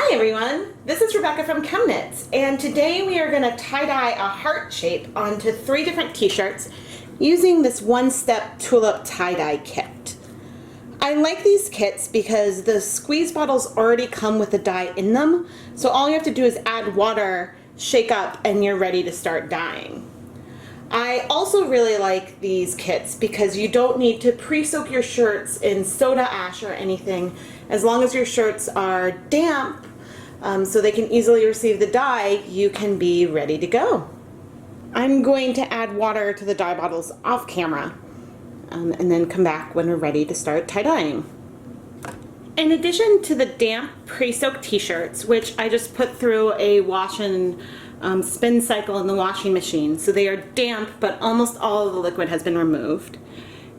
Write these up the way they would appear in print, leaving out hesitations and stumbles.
Hi everyone, this is Rebecca from ChemKnits, and today we are going to tie-dye a heart shape onto 3 different t-shirts using this one-step tulip tie-dye kit. I like these kits because the squeeze bottles already come with the dye in them, so all you have to do is add water, shake up, and you're ready to start dyeing. I also really like these kits because you don't need to pre-soak your shirts in soda ash or anything. As long as your shirts are damp, so they can easily receive the dye, you can be ready to go. I'm going to add water to the dye bottles off camera and then come back when we're ready to start tie-dyeing. In addition to the damp pre-soaked t-shirts, which I just put through a wash and spin cycle in the washing machine, so they are damp but almost all of the liquid has been removed,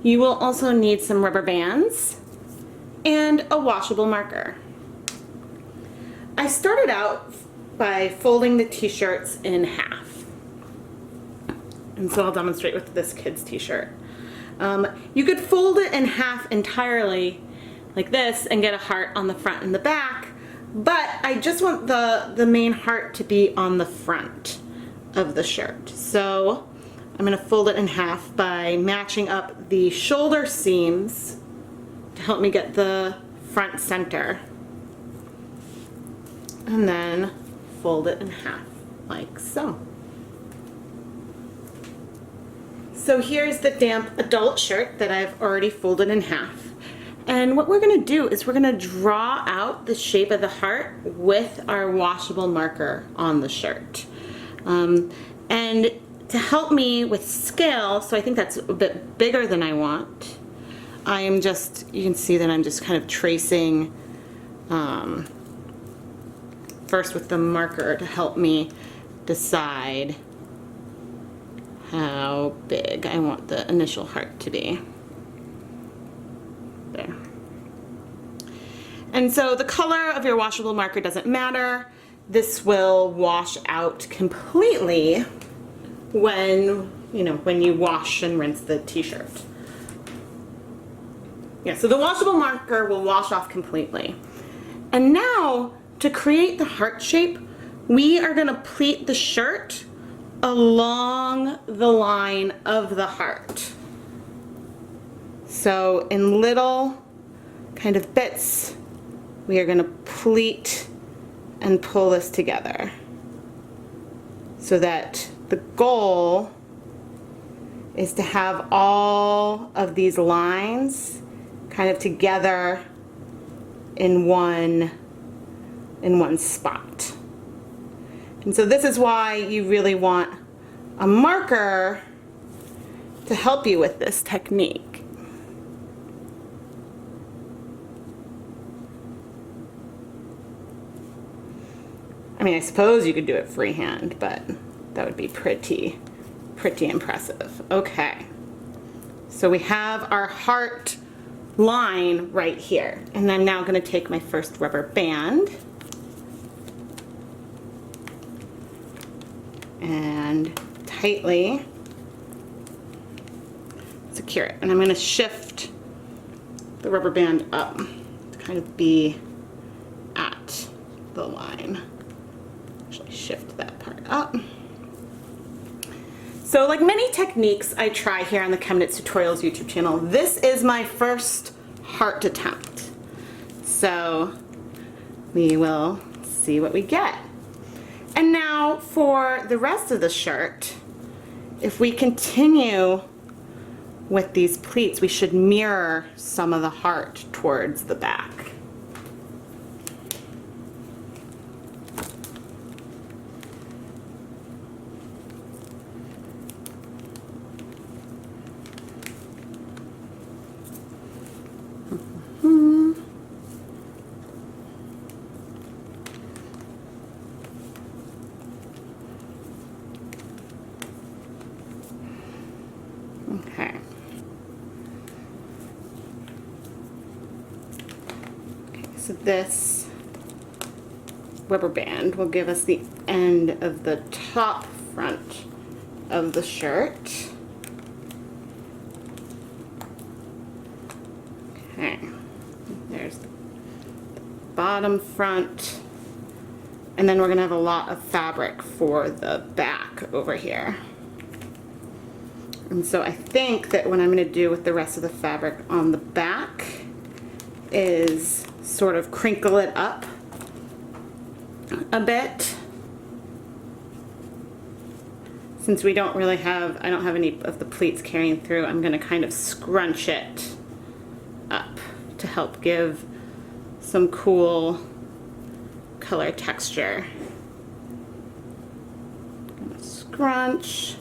you will also need some rubber bands and a washable marker. I started out by folding the t-shirts in half, and so I'll demonstrate with this kid's t-shirt. You could fold it in half entirely like this and get a heart on the front and the back, but I just want the main heart to be on the front of the shirt. So I'm going to fold it in half by matching up the shoulder seams to help me get the front center. And then fold it in half like so. So here's the damp adult shirt that I've already folded in half. And what we're going to do is we're going to draw out the shape of the heart with our washable marker on the shirt. And to help me with scale, so I think that's a bit bigger than I want, I am just, you can see that I'm just kind of tracing first with the marker to help me decide how big I want the initial heart to be. There. And so the color of your washable marker doesn't matter. This will wash out completely when you wash and rinse the t-shirt. Yeah, so the washable marker will wash off completely. And now to create the heart shape, we are going to pleat the shirt along the line of the heart. So in little kind of bits, we are going to pleat and pull this together so that the goal is to have all of these lines kind of together in one spot. And so this is why you really want a marker to help you with this technique. I mean, I suppose you could do it freehand, but that would be pretty impressive. Okay, so we have our heart line right here, and I'm now going to take my first rubber band and tightly secure it, and I'm going to shift the rubber band up to kind of be at the line. Actually shift that part up. So like many techniques I try here on the ChemKnits Tutorials YouTube channel, this is my first heart attempt. So we will see what we get. And now for the rest of the shirt, if we continue with these pleats, we should mirror some of the heart towards the back. Okay. So this rubber band will give us the end of the top front of the shirt. Okay, there's the bottom front And then we're gonna have a lot of fabric for the back over here. And so I think that what I'm gonna do with the rest of the fabric on the back is sort of crinkle it up a bit. Since we don't really have, I don't have any of the pleats carrying through, I'm gonna kind of scrunch it up to help give some cool color texture. Gonna scrunch.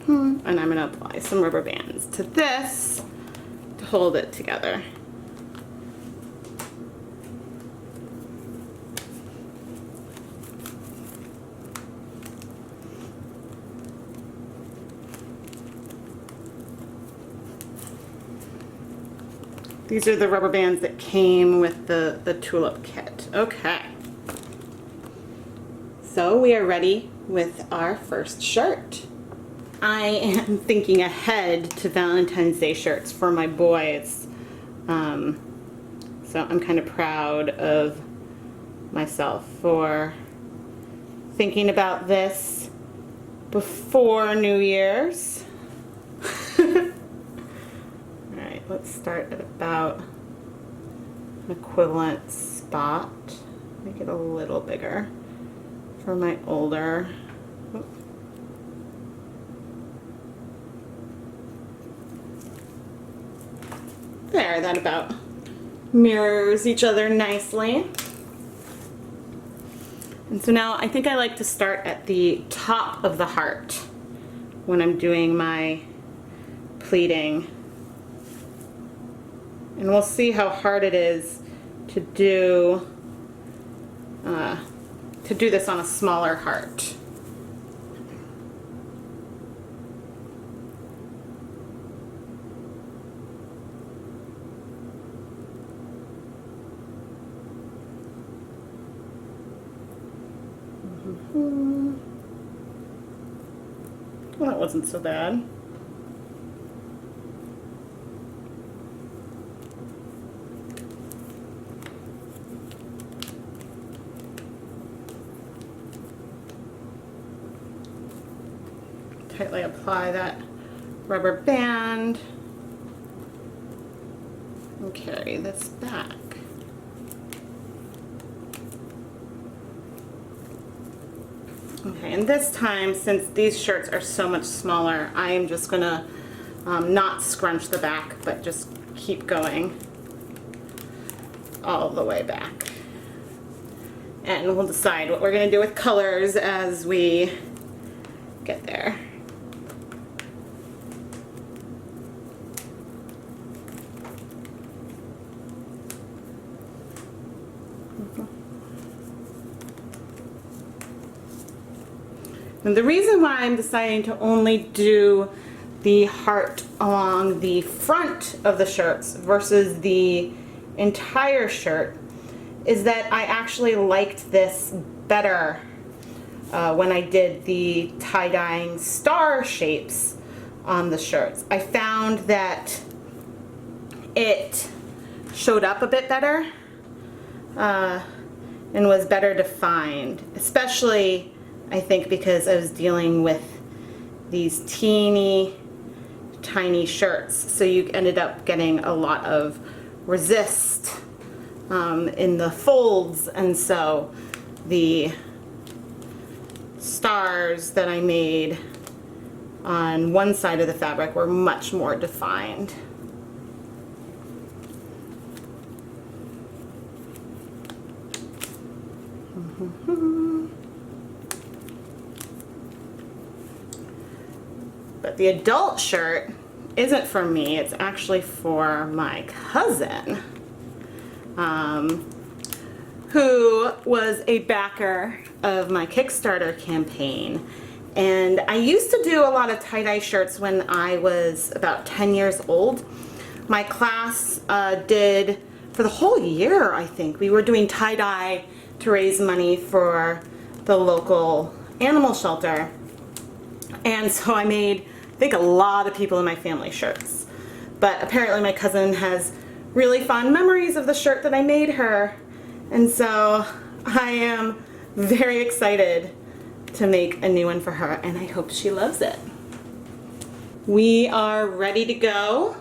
And I'm gonna apply some rubber bands to this to hold it together. These are the rubber bands that came with the tulip kit. Okay. So we are ready with our first shirt. I am thinking ahead to Valentine's Day shirts for my boys. So I'm kind of proud of myself for thinking about this before New Year's. Let's start at about an equivalent spot. Make it a little bigger for my older. There, that about mirrors each other nicely. And so now I think I like to start at the top of the heart when I'm doing my pleating. And we'll see how hard it is to do this on a smaller heart. Well, that wasn't so bad. Tightly apply that rubber band and carry this back. Okay, and this time, since these shirts are so much smaller, I am just gonna not scrunch the back, but just keep going all the way back. And we'll decide what we're gonna do with colors as we get there. And the reason why I'm deciding to only do the heart along the front of the shirts versus the entire shirt is that I actually liked this better when I did the tie-dyeing star shapes on the shirts. I found that it showed up a bit better and was better defined, especially I think because I was dealing with these teeny tiny shirts, so you ended up getting a lot of resist in the folds, and so the stars that I made on one side of the fabric were much more defined. But the adult shirt isn't for me, it's actually for my cousin, who was a backer of my Kickstarter campaign. And I used to do a lot of tie-dye shirts when I was about 10 years old. My class did, for the whole year I think, we were doing tie-dye to raise money for the local animal shelter. And so I made, I think, a lot of people in my family shirts. But apparently my cousin has really fond memories of the shirt that I made her. And so I am very excited to make a new one for her, and I hope she loves it. We are ready to go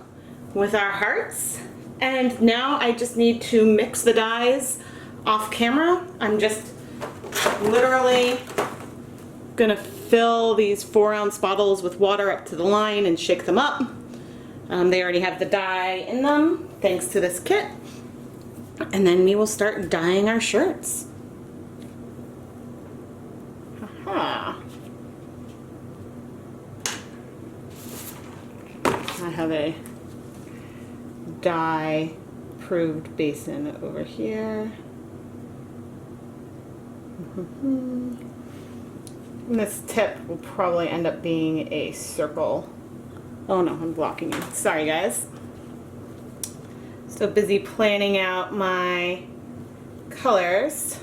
with our hearts, and now I just need to mix the dyes off camera. I'm just literally gonna fill these 4-ounce bottles with water up to the line and shake them up. They already have the dye in them thanks to this kit, and then we will start dyeing our shirts. Aha. I have a dye approved basin over here. And this tip will probably end up being a circle. Oh no, I'm blocking you. Sorry guys. So busy planning out my colors.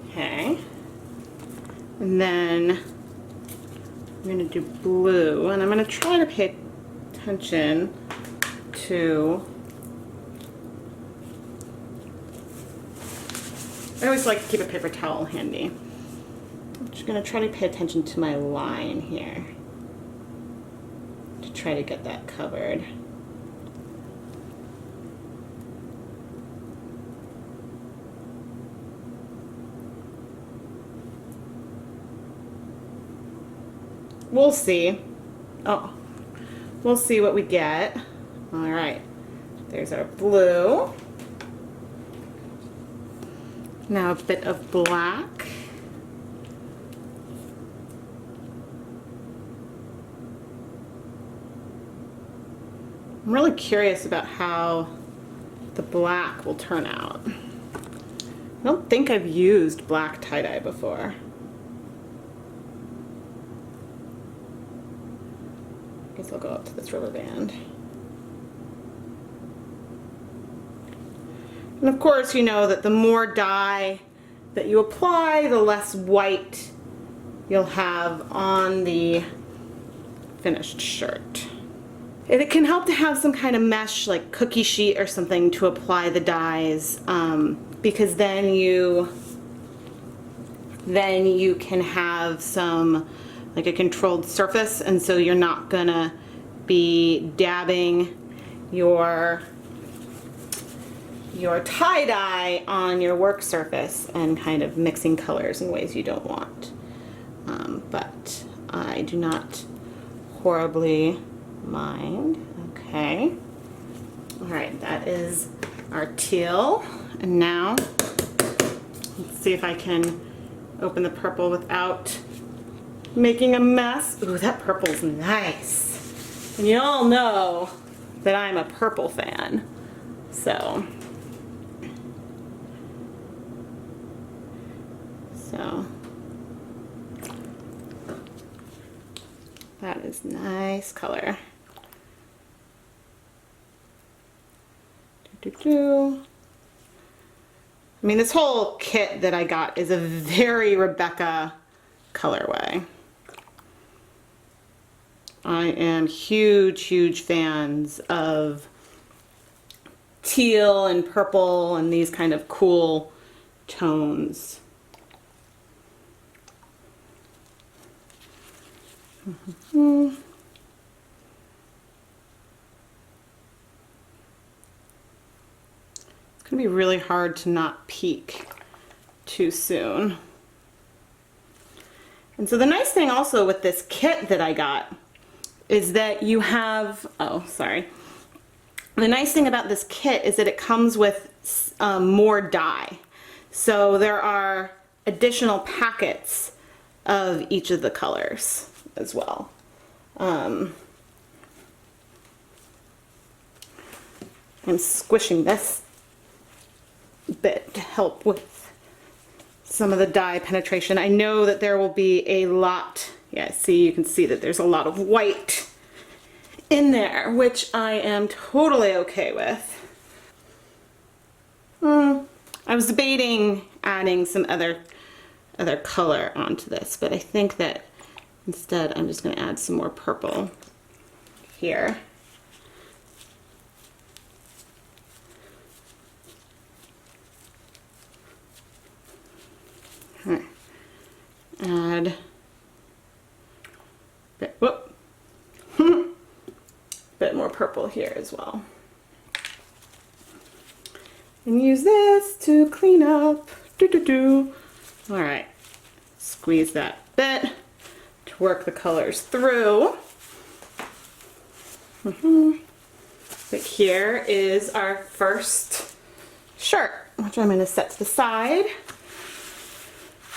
Okay. And then I'm going to do blue, and I'm going to try to pay attention to, I always like to keep a paper towel handy. I'm just going to try to pay attention to my line here to try to get that covered. We'll see. Oh, we'll see what we get. All right, there's our blue. Now a bit of black. I'm really curious about how the black will turn out. I don't think I've used black tie-dye before. I guess I'll go up to this rubber band. And of course, you know that the more dye that you apply, the less white you'll have on the finished shirt. And it can help to have some kind of mesh, like cookie sheet or something, to apply the dyes, because then you can have some, like a controlled surface, and so you're not gonna be dabbing your tie-dye on your work surface and kind of mixing colors in ways you don't want. But I do not horribly mind. Okay. All right, that is our teal. And now, let's see if I can open the purple without making a mess. Ooh, that purple's nice. And you all know that I'm a purple fan. So that is nice color. I mean, this whole kit that I got is a very Rebecca colorway. I am huge fans of teal and purple and these kind of cool tones. It's gonna be really hard to not peek too soon. And so the nice thing also with this kit that I got is that you have, oh, sorry. The nice thing about this kit is that it comes with more dye. So there are additional packets of each of the colors as well. I'm squishing this bit to help with some of the dye penetration. I know that there will be a lot, yeah, see, you can see that there's a lot of white in there, which I am totally okay with. I was debating adding some other color onto this, but I think that instead I'm just going to add some more purple here. bit more purple here as well. And use this to clean up. All right, squeeze that bit to work the colors through. But here is our first shirt, which I'm going to set to the side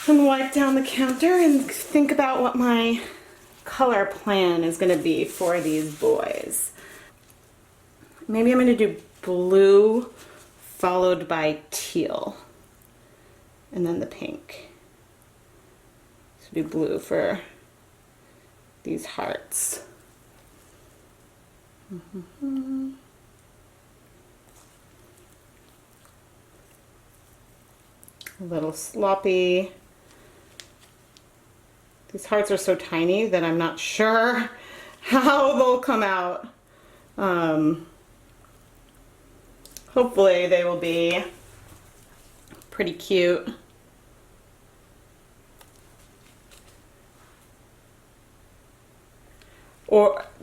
and wipe down the counter and think about what my color plan is going to be for these boys. Maybe I'm going to do blue followed by teal and then the pink. So do blue for these hearts. A little sloppy. These hearts are so tiny that I'm not sure how they'll come out. Hopefully they will be pretty cute.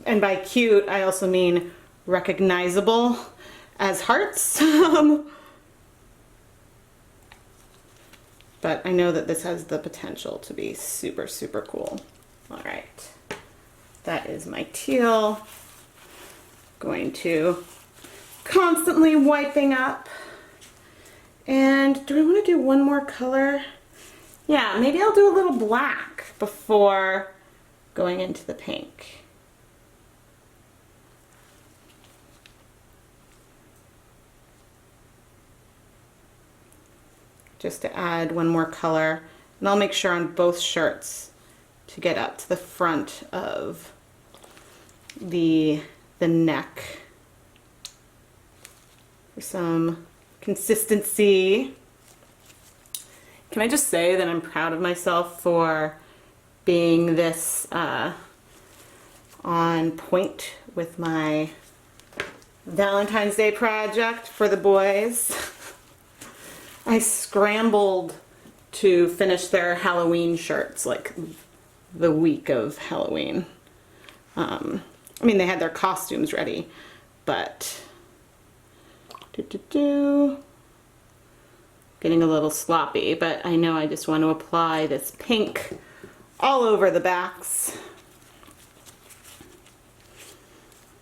And by cute, I also mean recognizable as hearts. But I know that this has the potential to be super, super cool. All right, that is my teal. Going to constantly wiping up. And do I want to do one more color? Yeah, maybe I'll do a little black before going into the pink. Just to add one more color, and I'll make sure on both shirts to get up to the front of the neck for some consistency. Can I just say that I'm proud of myself for being this on point with my Valentine's Day project for the boys. I scrambled to finish their Halloween shirts like the week of Halloween. I mean, they had their costumes ready, but getting a little sloppy, but I know I just want to apply this pink all over the backs.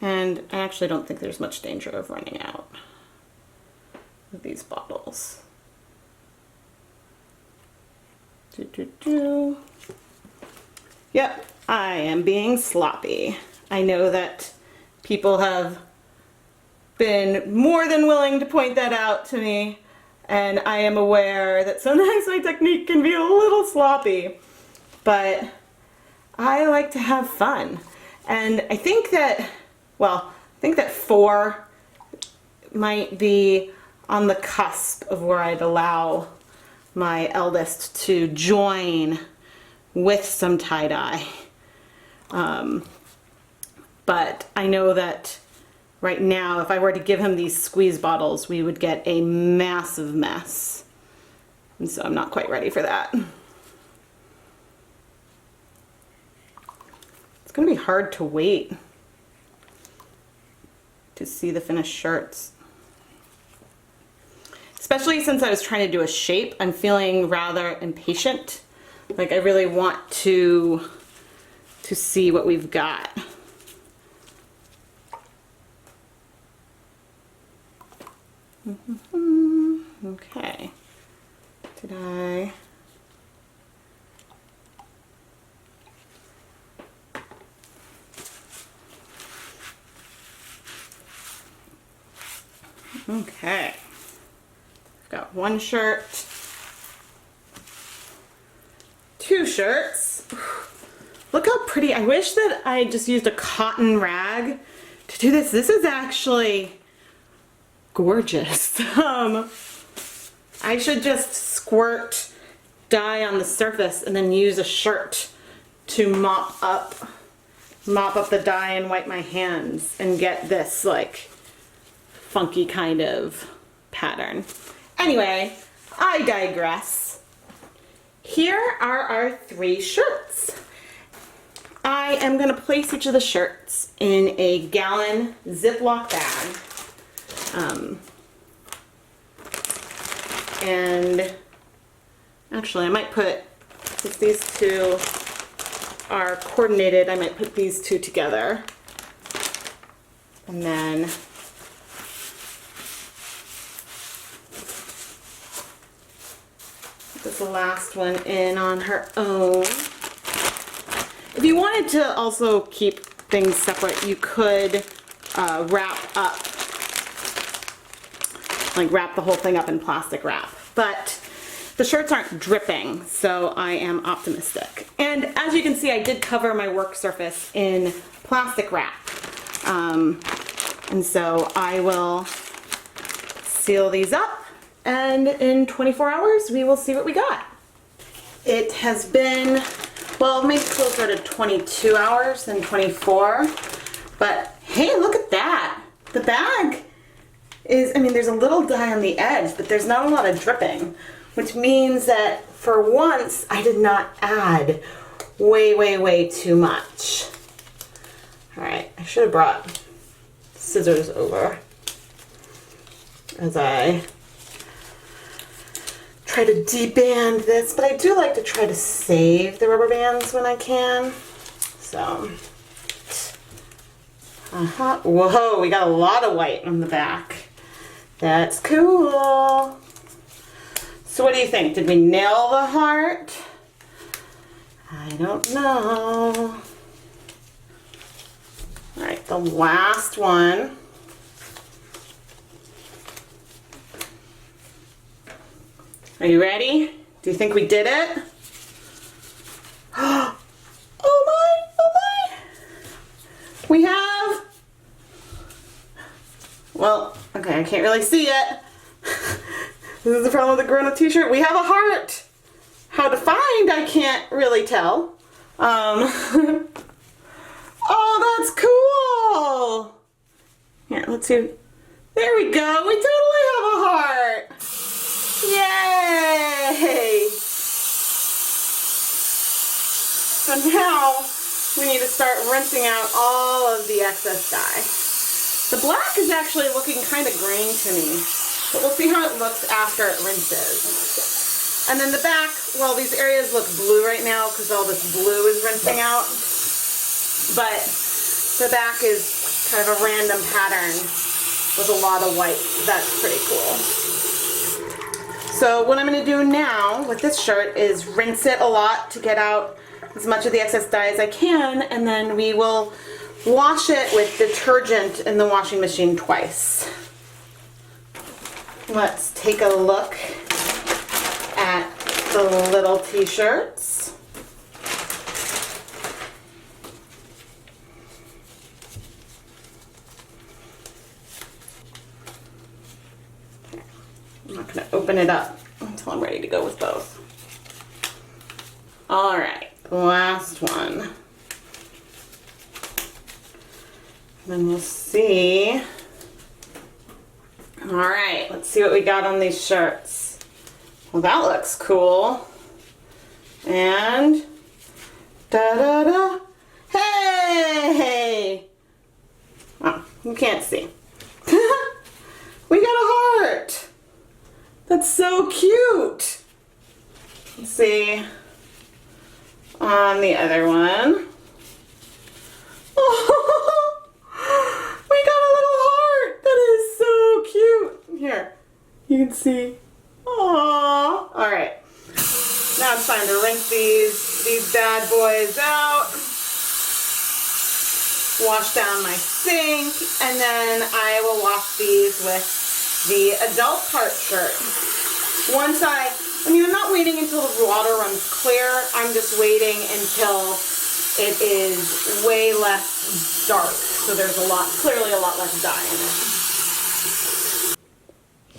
And I actually don't think there's much danger of running out of these bottles. Yep, I am being sloppy. I know that people have been more than willing to point that out to me, and I am aware that sometimes my technique can be a little sloppy, but I like to have fun. And I think that, well, I think that 4 might be on the cusp of where I'd allow my eldest to join with some tie-dye. But I know that right now, if I were to give him these squeeze bottles, we would get a massive mess. And so I'm not quite ready for that. It's gonna be hard to wait to see the finished shirts. Especially since I was trying to do a shape, I'm feeling rather impatient. Like I really want to see what we've got. Okay. Did I? Okay. I've got 1 shirt, 2 shirts. Look how pretty. I wish that I just used a cotton rag to do this. This is actually gorgeous. I should just squirt dye on the surface and then use a shirt to mop up the dye and wipe my hands and get this like funky kind of pattern. Anyway, I digress. Here are our 3 shirts. I am going to place each of the shirts in a gallon Ziploc bag. And actually I might put, since these two are coordinated, I might put these two together. And then put the last one in on her own. If you wanted to also keep things separate, you could wrap the whole thing up in plastic wrap. But the shirts aren't dripping, so I am optimistic. And as you can see, I did cover my work surface in plastic wrap. And so I will seal these up, and in 24 hours we will see what we got. It has been, well, maybe closer to 22 hours than 24, but hey, look at that. The bag is, I mean, there's a little dye on the edge, but there's not a lot of dripping, which means that for once I did not add way too much. All right, I should have brought scissors over as I try to deband this, but I do like to try to save the rubber bands when I can. So, whoa, we got a lot of white on the back. That's cool. So what do you think? Did we nail the heart? I don't know. All right, the last one. Are you ready? Do you think we did it? Oh my. We have, well, okay, I can't really see it. This is the problem with the grown-up t-shirt. We have a heart. How defined, I can't really tell. Oh, that's cool. Here, let's see. There we go. We totally have a heart. Yay! So now we need to start rinsing out all of the excess dye. The black is actually looking kind of green to me, but we'll see how it looks after it rinses. And then the back, well, these areas look blue right now because all this blue is rinsing out, but the back is kind of a random pattern with a lot of white. That's pretty cool. So what I'm going to do now with this shirt is rinse it a lot to get out as much of the excess dye as I can, and then we will wash it with detergent in the washing machine twice. Let's take a look at the little t-shirts. I'm not going to open it up until I'm ready to go with both. All right, last one. Then we'll see. All right, let's see what we got on these shirts. Well, that looks cool. And da-da-da. Hey! Oh, you can't see. We got a heart. That's so cute. Let's see on the other one. Oh, we got a little heart. That is so cute. Here, you can see. Aww. All right. Now it's time to rinse these bad boys out. Wash down my sink, and then I will wash these with the adult heart shirt. Once I mean, I'm not waiting until the water runs clear. I'm just waiting until it is way less dark. So there's clearly a lot less dye in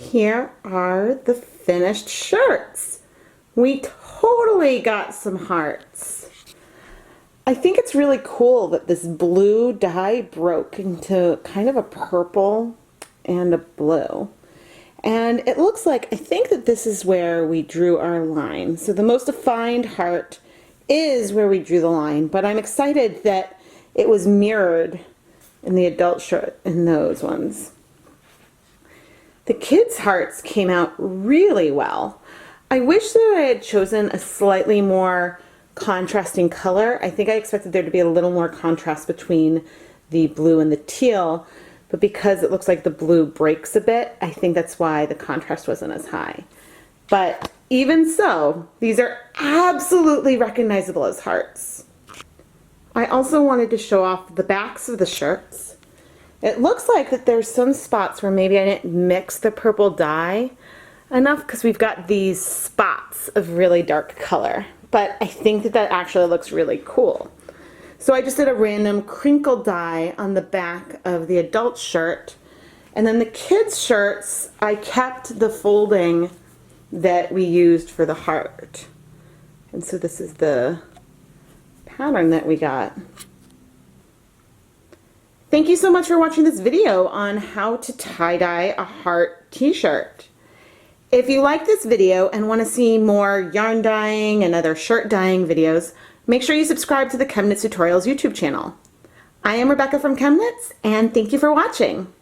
it. Here are the finished shirts. We totally got some hearts. I think it's really cool that this blue dye broke into kind of a purple and a blue. And it looks like, I think that this is where we drew our line. So the most defined heart is where we drew the line, but I'm excited that it was mirrored in the adult shirt in those ones. The kids' hearts came out really well. I wish that I had chosen a slightly more contrasting color. I think I expected there to be a little more contrast between the blue and the teal, but because it looks like the blue breaks a bit, I think that's why the contrast wasn't as high. But even so, these are absolutely recognizable as hearts. I also wanted to show off the backs of the shirts. It looks like that there's some spots where maybe I didn't mix the purple dye enough because we've got these spots of really dark color. But I think that that actually looks really cool. So I just did a random crinkle dye on the back of the adult shirt. And then the kids' shirts, I kept the folding that we used for the heart. And so this is the pattern that we got. Thank you so much for watching this video on how to tie-dye a heart t-shirt. If you like this video and want to see more yarn dyeing and other shirt dyeing videos, make sure you subscribe to the ChemKnits Tutorials YouTube channel. I am Rebecca from ChemKnits, and thank you for watching.